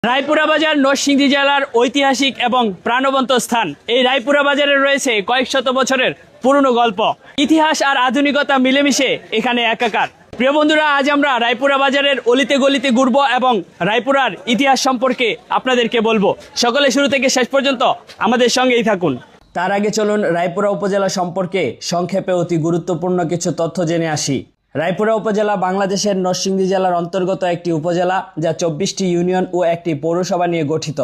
রায়পুরা বাজার নরসিংদী জেলার ঐতিহাসিক এবং প্রাণবন্ত স্থান। এই রায়পুরা বাজারে রয়েছে কয়েক শত বছরের পুরনো গল্প, ইতিহাস আর আধুনিকতা মিলেমিশে এখানে একাকার। প্রিয় বন্ধুরা, আজ আমরা রায়পুরা বাজারের অলিতে গলিতে ঘুরব এবং রায়পুরার ইতিহাস সম্পর্কে আপনাদেরকে বলবো। সকলে শুরু থেকে শেষ পর্যন্ত আমাদের সঙ্গেই থাকুন। তার আগে চলুন রায়পুরা উপজেলা সম্পর্কে সংক্ষেপে অতি গুরুত্বপূর্ণ কিছু তথ্য জেনে আসি। রায়পুরা উপজেলা বাংলাদেশের নরসিংদী জেলার অন্তর্গত একটি উপজেলা, যা 24টি ইউনিয়ন ও একটি পৌরসভা নিয়ে গঠিত।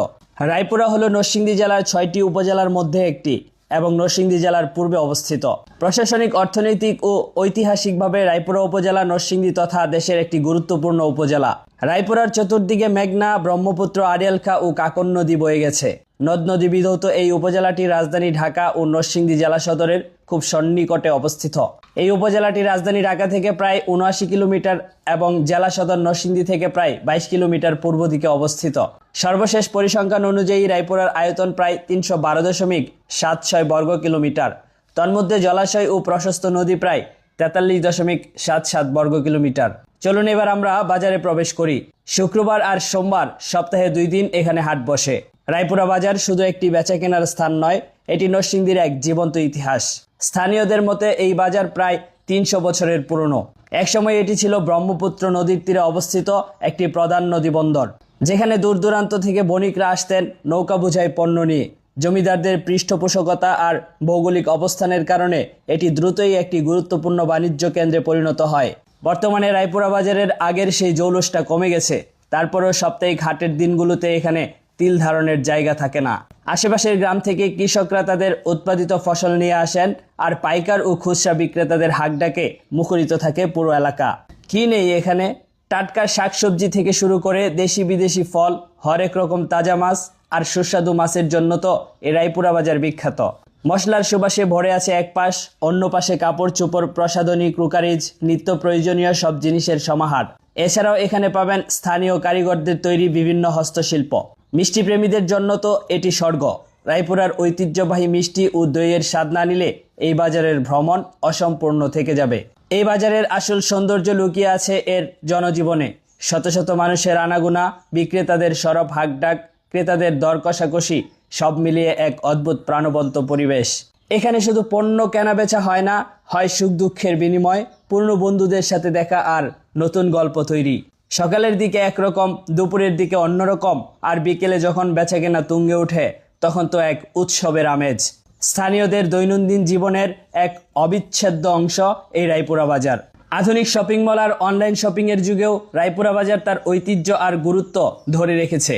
রায়পুরা হলো নরসিংদী জেলার 6টি উপজেলার মধ্যে একটি এবং নরসিংদী জেলার পূর্বে অবস্থিত। প্রশাসনিক, অর্থনৈতিক ও ঐতিহাসিকভাবে রায়পুরা উপজেলা নরসিংদী তথা দেশের একটি গুরুত্বপূর্ণ উপজেলা। রায়পুরার চতুর্দিকে মেঘনা, ব্রহ্মপুত্র, আড়িয়ালখা ও কাকন নদী বয়ে গেছে। নদ নদী বিধৌত এই উপজেলাটির রাজধানী ঢাকা ও নরসিংদী জেলা সদরের খুব সন্নিকটে অবস্থিত। এই উপজেলাটি রাজধানী ঢাকা থেকে প্রায় 79 কিলোমিটার এবং জেলা সদর নরসিংদী থেকে প্রায় 22 কিলোমিটার পূর্ব দিকে অবস্থিত। সর্বশেষ পরিসংখ্যান অনুযায়ী রায়পুরার আয়তন প্রায় 312.76 বর্গ কিলোমিটার। তন্মধ্যে জলাশয় ও প্রশস্ত নদী প্রায় 43.77 বর্গ কিলোমিটার। চলুন এবার আমরা বাজারে প্রবেশ করি। শুক্রবার আর সোমবার সপ্তাহে 2 দিন এখানে হাট বসে। রায়পুরা বাজার শুধু একটি বেচা কেনার স্থান নয়, এটি নরসিংদীর এক জীবন্ত ইতিহাস। স্থানীয়দের মতে এই বাজার প্রায় 300 বছরের পুরনো। একসময় এটি ছিল ব্রহ্মপুত্র নদীর তীরে অবস্থিত একটি প্রধান নদী বন্দর, যেখানে দূর দূরান্ত থেকে বণিকরা আসতেন নৌকা বোঝাই পণ্য নিয়ে। জমিদারদের পৃষ্ঠপোষকতা আর ভৌগোলিক অবস্থানের কারণে এটি দ্রুতই একটি গুরুত্বপূর্ণ বাণিজ্য কেন্দ্রে পরিণত হয়। বর্তমানে রায়পুরা বাজারের আগের সেই জৌলুসটা কমে গেছে, তারপরেও সাপ্তাহিক হাটের দিনগুলোতে এখানে তিল ধারণের জায়গা থাকে না। আশেপাশের গ্রাম থেকে কৃষকরা তাদের উৎপাদিত ফসল নিয়ে আসেন, আর পাইকার ও খুচরা বিক্রেতাদের হাঁকডাকে মুখরিত থাকে পুরো এলাকা। কি নেই এখানে? টাটকা শাকসবজি থেকে শুরু করে দেশি বিদেশি ফল, হরেক রকম তাজা মাছ আর সুস্বাদু মাছের জন্য তো এই রায়পুরা বাজার বিখ্যাত। মশলার সুবাসে ভরে আছে এক পাশ, অন্য পাশে কাপড় চোপড়, প্রসাধনী, ক্রোকারিজ, নিত্য প্রয়োজনীয় সব জিনিসের সমাহার। এছাড়াও এখানে পাবেন স্থানীয় কারিগরদের তৈরি বিভিন্ন হস্তশিল্প। মিষ্টি প্রেমীদের জন্য তো এটি স্বর্গ। রায়পুরার ঐতিহ্যবাহী মিষ্টি ও দইয়ের স্বাদ না নিলে এই বাজারের ভ্রমণ অসম্পূর্ণ থেকে যাবে। এই বাজারের আসল সৌন্দর্য লুকিয়ে আছে এর জনজীবনে। শত শত মানুষের আনাগোনা, বিক্রেতাদের সরব হাঁকডাক, ক্রেতাদের দর কষাকষি, সব মিলিয়ে এক অদ্ভুত প্রাণবন্ত পরিবেশ। এখানে শুধু পণ্য কেনা বেচা হয় না, হয় সুখ দুঃখের বিনিময়, পুরনো বন্ধুদের সাথে দেখা আর নতুন গল্প তৈরি। সকালের দিকে একরকম, দুপুরের দিকে অন্যরকম, আর বিকেলে যখন বেচাকেনা তুঙ্গে ওঠে তখন তো এক উৎসবের আমেজ। স্থানীয়দের দৈনন্দিন জীবনের এক অবিচ্ছেদ্য অংশ এই রায়পুরা বাজার। আধুনিক শপিং মল আর অনলাইন শপিংয়ের যুগেও রায়পুরা বাজার তার ঐতিহ্য আর গুরুত্ব ধরে রেখেছে।